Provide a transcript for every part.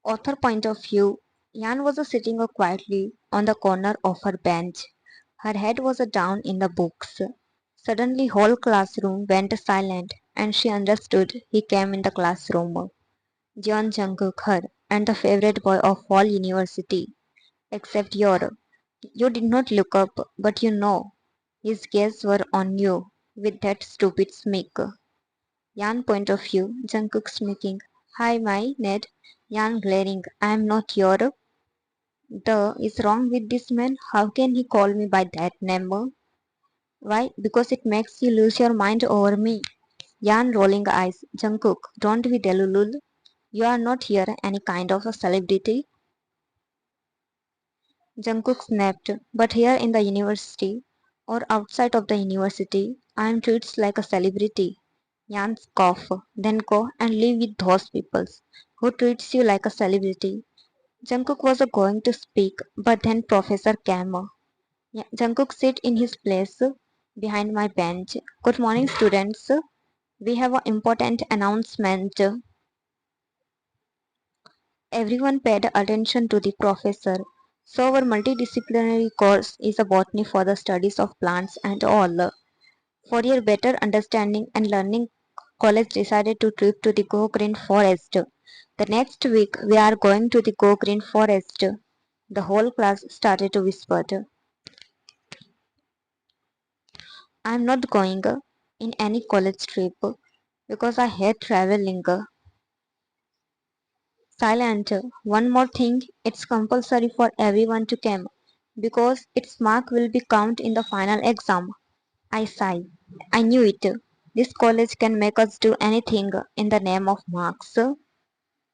Author point of view. Yan was sitting quietly on the corner of her bench. Her head was down in the books. Suddenly whole classroom went silent and she understood he came in the classroom. John Jungkook, her, and the favorite boy of all university. Except your. You did not look up, but you know. His gaze were on you, with that stupid smirk. Yan point of view, Jungkook smirking. Hi, my Ned. Yan glaring. I am not your. The is wrong with this man. How can he call me by that name? Why? Because it makes you lose your mind over me. Yan rolling eyes. Jungkook, don't be delulul. You are not here any kind of a celebrity. Jungkook snapped. But here in the university, or outside of the university, I am treated like a celebrity. Yan cough. Then go and live with those people who treats you like a celebrity. Jungkook was going to speak, but then Professor came. Jungkook sit in his place behind my bench. Good morning, students. We have an important announcement. Everyone paid attention to the professor. So our multidisciplinary course is a botany for the studies of plants and all. For your better understanding and learning, college decided to trip to the Go Green Forest. The next week we are going to the Go Green Forest. The whole class started to whisper. I am not going in any college trip because I hate traveling. Silent. One more thing, it's compulsory for everyone to come because its mark will be counted in the final exam. I sigh. I knew it. This college can make us do anything in the name of marks.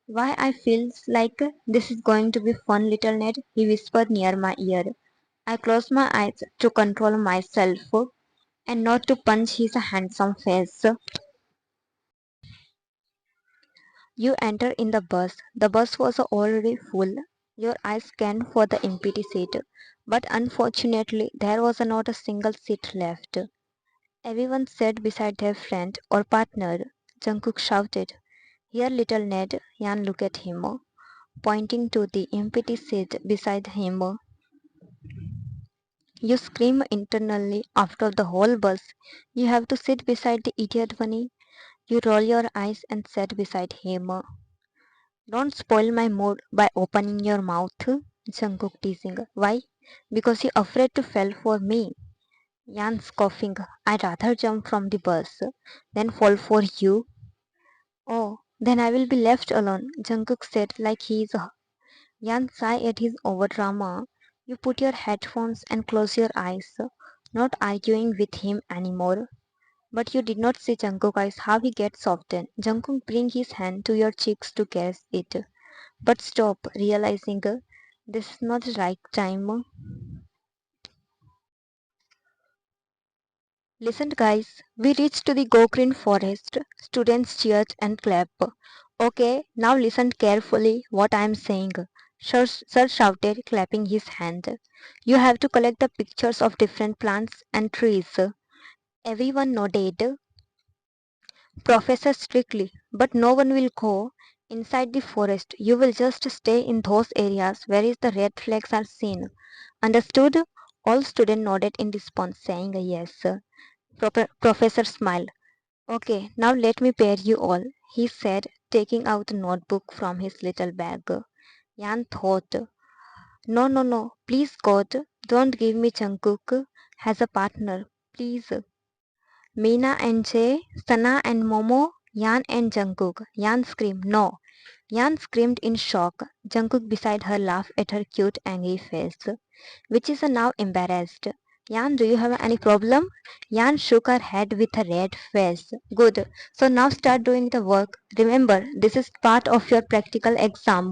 Why I feels like this is going to be fun, little Ned, he whispered near my ear. I closed my eyes to control myself and not to punch his handsome face. You enter in the bus. The bus was already full. Your eyes scanned for the empty seat, but unfortunately there was not a single seat left. Everyone sat beside their friend or partner. Jungkook shouted, "Here, little Ned." Yan looked at him, pointing to the empty seat beside him. You scream internally after the whole bus. You have to sit beside the idiot bunny. You roll your eyes and sit beside him. Don't spoil my mood by opening your mouth, Jungkook teasing. Why? Because you're afraid to fall for me. Yan's coughing. I'd rather jump from the bus than fall for you. Oh, then I will be left alone, Jungkook said like he is. Yan sighed at his overdrama. You put your headphones and close your eyes. Not arguing with him anymore. But you did not see Jungkook eyes how he gets softened. Jungkook bring his hand to your cheeks to caress it. But stop, realizing this is not the right time. Listen, guys, we reached to the Go Green Forest. Students cheered and clapped. Okay, now listen carefully what I am saying. Sir shouted, clapping his hand. You have to collect the pictures of different plants and trees. Everyone nodded. Professor strictly, but no one will go inside the forest. You will just stay in those areas where the red flags are seen. Understood? All students nodded in response, saying yes. Professor smiled. Okay, now let me pair you all, he said, taking out a notebook from his little bag. Yan thought, no, no, no, please God, don't give me Jungkook as a partner, please. Meena and Jay, Sana and Momo, Yan and Jungkook. Yan screamed, no. Yan screamed in shock. Jungkook beside her laughed at her cute angry face, which is now embarrassed. Yan, do you have any problem? Yan shook her head with a red face. Good. So now start doing the work. Remember, this is part of your practical exam.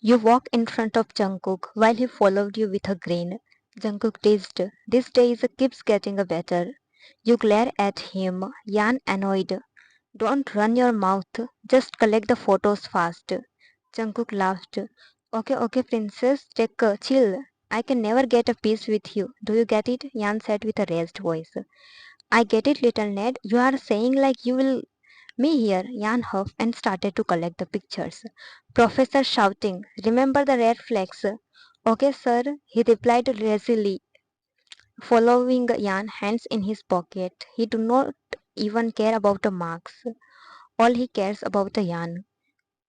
You walk in front of Jungkook while he followed you with a grin. Jungkook teased, this day is keeps getting better. You glare at him, Yan annoyed. Don't run your mouth, just collect the photos fast. Jungkook laughed. Okay, okay, princess, take a chill. I can never get a peace with you. Do you get it? Yan said with a raised voice. I get it, little Ned. You are saying like you will Me here, Yan huffed and started to collect the pictures. Professor shouting, remember the red flags? Okay, sir, he replied lazily, following Yan, hands in his pocket. He do not even care about the marks. All he cares about the Yan.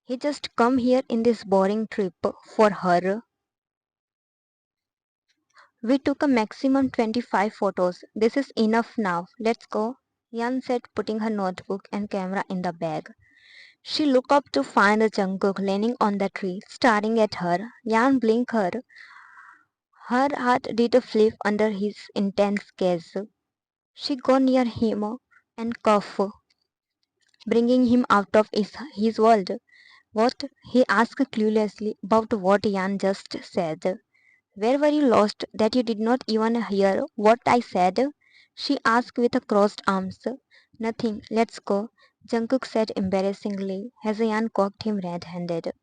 He just come here in this boring trip for her. We took a maximum 25 photos. This is enough now. Let's go. Yan said, putting her notebook and camera in the bag. She looked up to find the Jungkook leaning on the tree, staring at her. Yan blinked her. Her heart did a flip under his intense gaze. She got near him and coughed, bringing him out of his world. What? He asked cluelessly about what Yan just said. Where were you lost that you did not even hear what I said? She asked with crossed arms. Nothing, let's go, Jungkook said embarrassingly as Yan cocked him red-handed.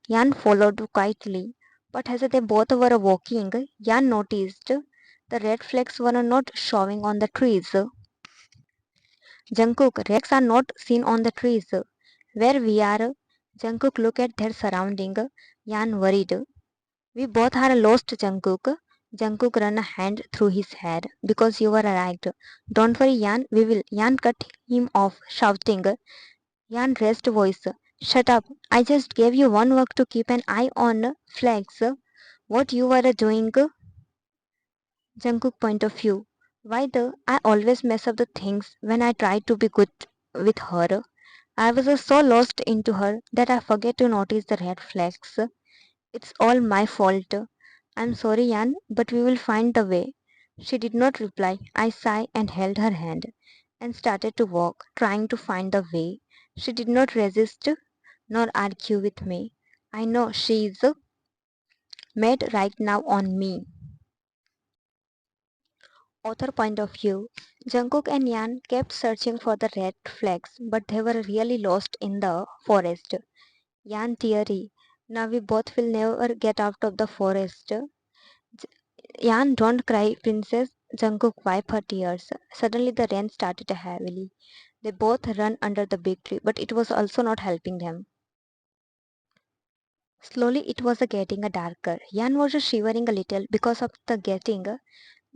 Yan followed quietly, but as they both were walking, Yan noticed the red flags were not showing on the trees. Jungkook, red flags are not seen on the trees. Where we are? Jungkook looked at their surrounding. Yan worried. We both are lost, Jungkook. Jungkook ran a hand through his hair. Because you were right. Don't worry, Yan, we will. Yan cut him off, shouting. Yan raised voice. Shut up. I just gave you one work to keep an eye on flags. What you were doing? Jungkook point of view. Why the I always mess up the things when I try to be good with her. I was so lost into her that I forget to notice the red flags. It's all my fault. I'm sorry, Yan, but we will find the way. She did not reply. I sighed and held her hand and started to walk, trying to find the way. She did not resist nor argue with me. I know she is mad right now on me. Author point of view. Jungkook and Yan kept searching for the red flags, but they were really lost in the forest. Yan theory. Now we both will never get out of the forest. Yan, don't cry, princess. Jungkook wiped her tears. Suddenly the rain started heavily. They both ran under the big tree, but it was also not helping them. Slowly it was getting darker. Yan was shivering a little because of the getting.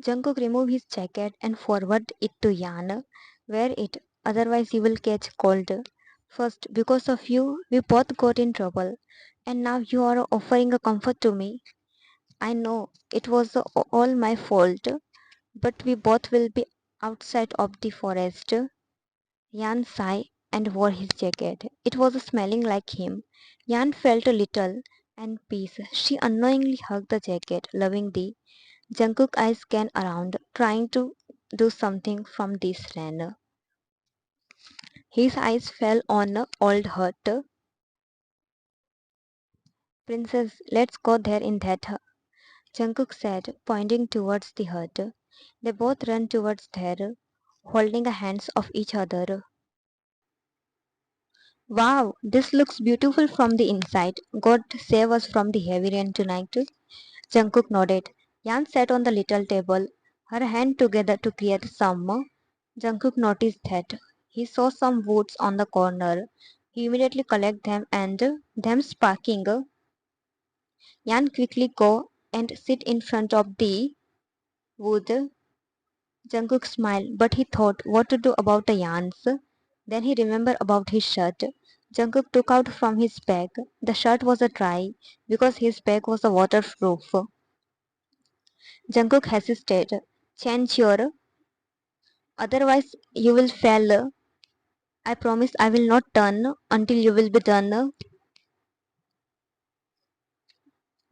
Jungkook removed his jacket and forwarded it to Yan. Wear it, otherwise you will catch cold. First, because of you, we both got in trouble. And now you are offering a comfort to me. I know it was all my fault, but we both will be outside of the forest. Yan sighed and wore his jacket. It was smelling like him. Yan felt a little and peace. She unknowingly hugged the jacket, loving the Jungkook eyes scanned around, trying to do something from this rain. His eyes fell on old hut. Princess, let's go there in that hut, Jungkook said, pointing towards the hut. They both ran towards there, holding the hands of each other. Wow, this looks beautiful from the inside. God save us from the heavy rain tonight. Jungkook nodded. Yan sat on the little table, her hand together to create some. Jungkook noticed that. He saw some woods on the corner. He immediately collected them and them sparking. Yan quickly go and sit in front of the wood. Jungkook smiled, but he thought what to do about the yarns. Then he remembered about his shirt. Jungkook took out from his bag. The shirt was a dry because his bag was a waterproof. Jungkook hesitated. Change your, otherwise you will fail. I promise I will not turn until you will be done.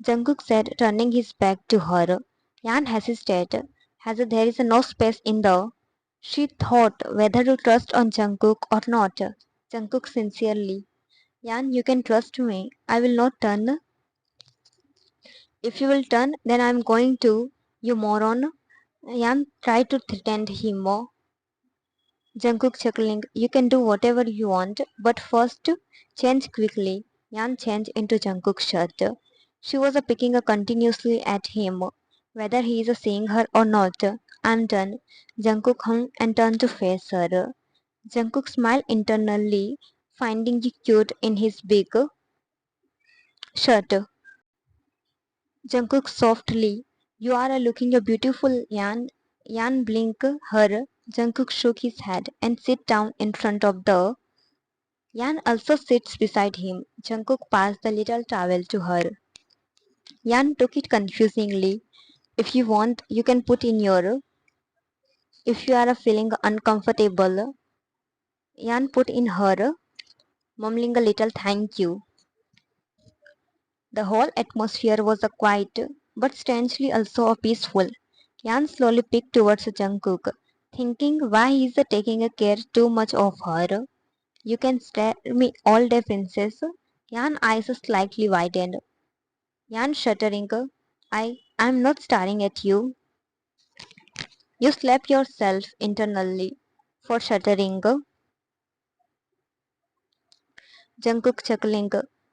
Jungkook said, turning his back to her. Yan hesitated, as there is no space in the. She thought whether to trust on Jungkook or not. Jungkook sincerely. Yan, you can trust me. I will not turn. If you will turn, then I am going to. You moron. Yan tried to threaten him. Jungkook chuckling, you can do whatever you want, but first change quickly. Yan changed into Jungkook's shirt. She was picking continuously at him, whether he is seeing her or not. I'm done. Jungkook hung and turned to face her. Jungkook smiled internally, finding you cute in his big shirt. Jungkook softly, you are looking a beautiful Yan. Yan blinked her. Jungkook shook his head and sit down in front of the. Yan also sits beside him. Jungkook passed the little towel to her. Yan took it confusingly. If you want, you can put in your. If you are feeling uncomfortable, Yan put in her, mumbling a little thank you. The whole atmosphere was a quiet, but strangely also a peaceful. Yan slowly picked towards Jungkook, thinking why he is taking a care too much of her. You can stare me all day, princess. Yan eyes slightly widened. Yan shuddering. I'm not staring at you. You slapped yourself internally for shuddering. Jungkook chuckling.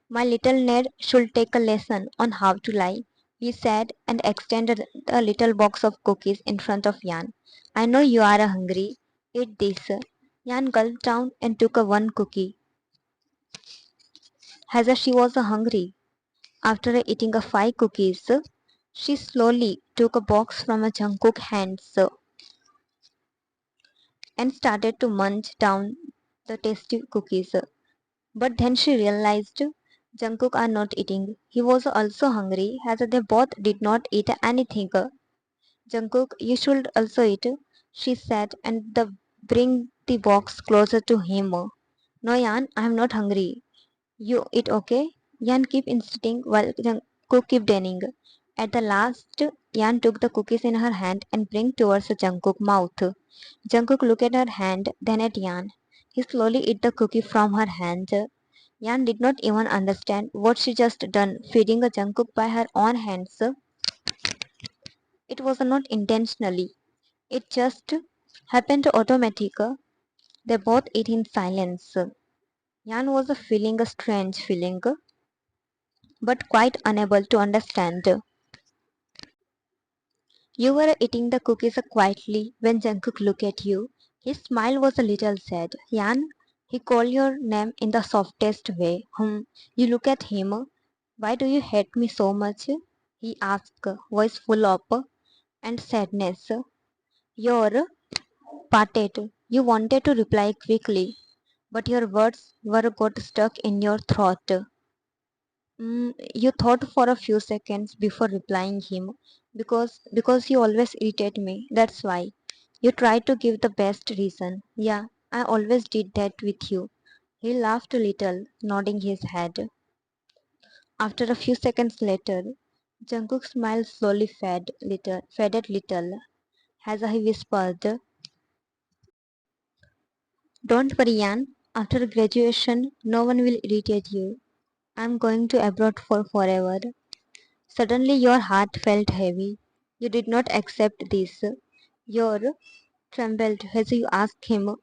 My little Ned should take a lesson on how to lie, he said and extended a little box of cookies in front of Yan. I know you are hungry. Eat this. Yan gulped down and took a one cookie. As she was hungry. After eating a five cookies, she slowly took a box from a Jungkook hands and started to munch down the tasty cookies. But then she realized Jungkook are not eating. He was also hungry as they both did not eat anything. Jungkook, you should also eat, she said and bring the box closer to him. No Yan, I am not hungry. You eat okay? Yan keep insisting while Jungkook keep denying. At the last, Yan took the cookies in her hand and bring towards Jungkook's mouth. Jungkook looked at her hand, then at Yan. He slowly ate the cookie from her hand. Yan did not even understand what she just done, feeding a Jungkook by her own hands. It was not intentionally. It just happened automatic. They both ate in silence. Yan was feeling a strange feeling, but quite unable to understand. You were eating the cookies quietly when Jungkook looked at you. His smile was a little sad. Yan, he called your name in the softest way. You look at him. Why do you hate me so much? He asked, voice full of and sadness. You're parted. You wanted to reply quickly, but your words were got stuck in your throat. You thought for a few seconds before replying him because you always irritate me. That's why. You tried to give the best reason. Yeah, I always did that with you. He laughed a little, nodding his head. After a few seconds later, Jungkook's smile slowly faded little, as he whispered, don't worry, Yan. After graduation, no one will irritate you. I'm going to abroad for forever. Suddenly your heart felt heavy. You did not accept this. Your trembled as you asked him,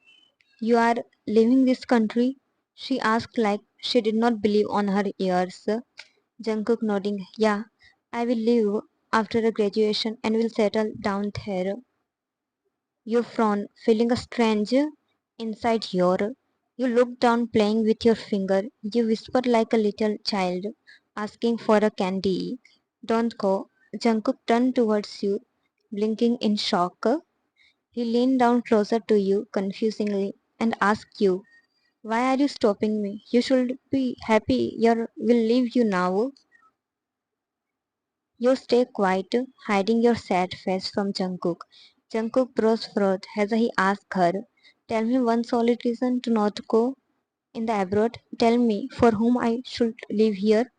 you are leaving this country? She asked like she did not believe on her ears. Jungkook nodding, yeah, I will leave after a graduation and will settle down there. You frown, feeling a strange inside your. You look down playing with your finger. You whisper like a little child asking for a candy. Don't go. Jungkook turned towards you, blinking in shock. He leaned down closer to you confusingly and asked you, why are you stopping me? You should be happy. You will leave you now. You stay quiet, hiding your sad face from Jungkook. Jungkook brows furrowed as he asked her, tell me one solid reason to not go in the abroad. Tell me for whom I should live here.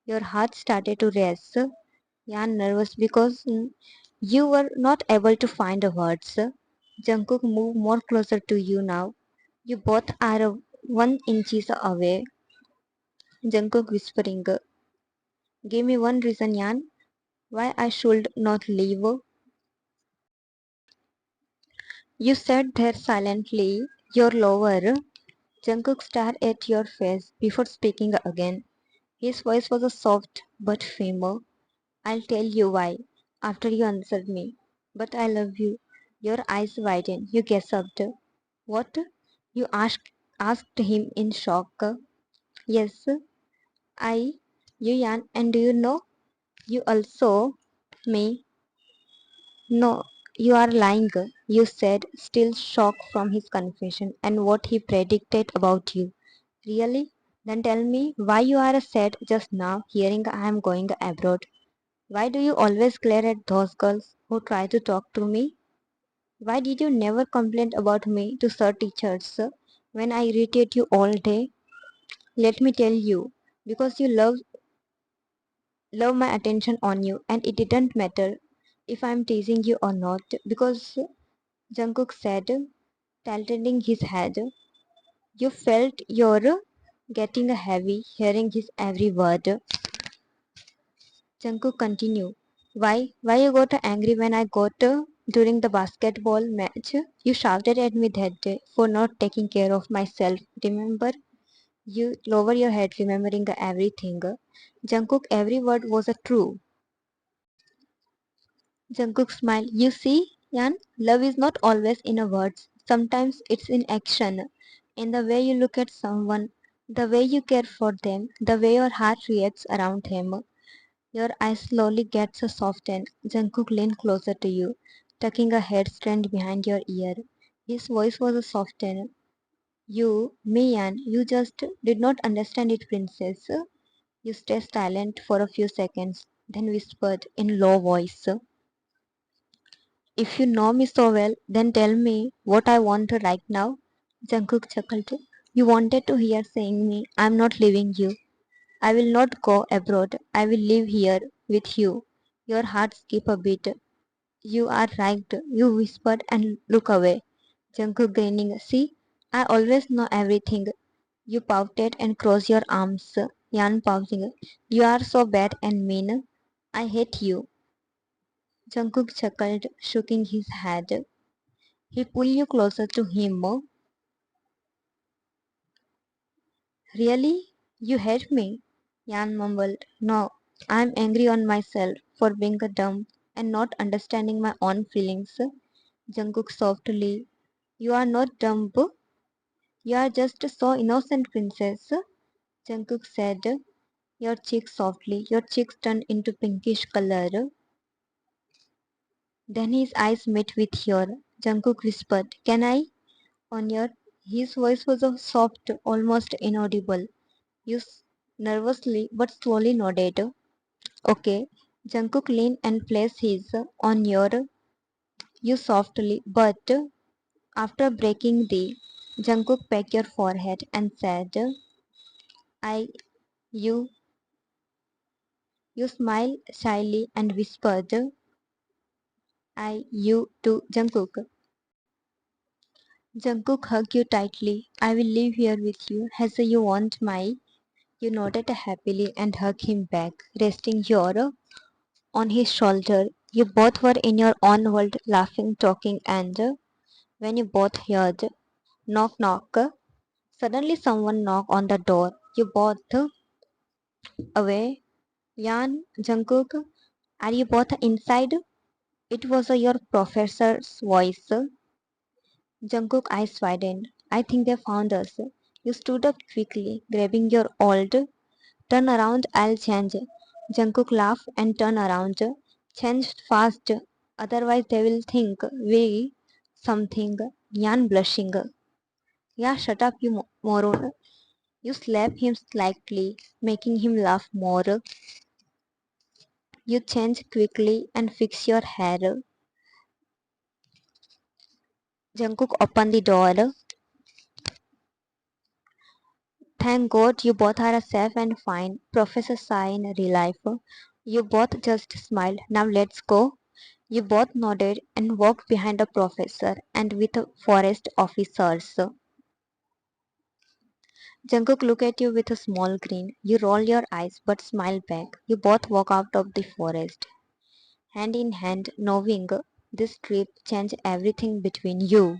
Your heart started to race. Yeah, nervous because you were not able to find the words. Jungkook moved more closer to you now. You both are 1 inches away. Jungkook whispering, give me one reason, Yan, why I should not leave. You sat there silently, your lover. Jungkook stared at your face before speaking again. His voice was a soft but firm. I'll tell you why after you answered me. But I love you. Your eyes widened. You gasped. What? You asked him in shock. Yes, I, you Yan, and do you know? You also me. No, you are lying, you said, still shocked from his confession and what he predicted about you. Really? Then tell me why you are sad just now hearing I am going abroad. Why do you always glare at those girls who try to talk to me? Why did you never complain about me to sir teachers when I irritate you all day? Let me tell you, because you love my attention on you and it didn't matter if I'm teasing you or not because Jungkook said, tilting his head. You felt you're getting heavy hearing his every word. Jungkook continued. Why you got angry when I got during the basketball match? You shouted at me that day for not taking care of myself. Remember? You lower your head remembering everything. Jungkook, every word was a true. Jungkook smiled. You see, Yan, love is not always in a words. Sometimes it's in action. In the way you look at someone, the way you care for them, the way your heart reacts around him. Your eyes slowly get so softened. Jungkook leaned closer to you, tucking a head strand behind your ear. His voice was softened. Me, Yan, you just did not understand it, princess. You stayed silent for a few seconds, then whispered in low voice. If you know me so well, then tell me what I want right now. Jungkook chuckled. You wanted to hear saying me, I'm not leaving you. I will not go abroad. I will live here with you. Your heart skipped a beat. You are right, you whispered and looked away. Jungkook grinning. See, I always know everything. You pouted and crossed your arms. Yan pausing. You are so bad and mean. I hate you. Jungkook chuckled, shaking his head. He pulled you closer to him. Really? You hate me? Yan mumbled. No, I'm angry on myself for being a dumb and not understanding my own feelings. Jungkook softly. You are not dumb. You are just so innocent, princess. Jungkook said, your cheeks softly. Your cheeks turned into pinkish color. Then his eyes met with yours. Jungkook whispered, can I? On your. His voice was so soft, almost inaudible. You nervously but slowly nodded. Okay. Jungkook leaned and placed his on your. You softly, but after breaking the. Jungkook pecked your forehead and said, I, you, you smiled shyly and whispered, you too, Jungkook. Jungkook hugged you tightly. I will live here with you as you want my. You nodded happily and hugged him back, resting your on his shoulder. You both were in your own world, laughing, talking, and when you both heard knock knock, suddenly someone knocked on the door. You both away. Yan, Jungkook, are you both inside? It was your professor's voice. Jungkook eyes widened. I think they found us. You stood up quickly, grabbing your old. Turn around, I'll change. Jungkook laughed and turned around. Change fast, otherwise they will think we something. Yan blushing. Yeah, shut up, you moron. You slap him slightly, making him laugh more. You change quickly and fix your hair. Jungkook opened the door. Thank God you both are safe and fine. Professor sighed in relief. You both just smiled. Now let's go. You both nodded and walked behind the professor and with the forest officers. Jungkook looked at you with a small grin. You roll your eyes but smile back. You both walk out of the forest, hand in hand, knowing this trip changed everything between you.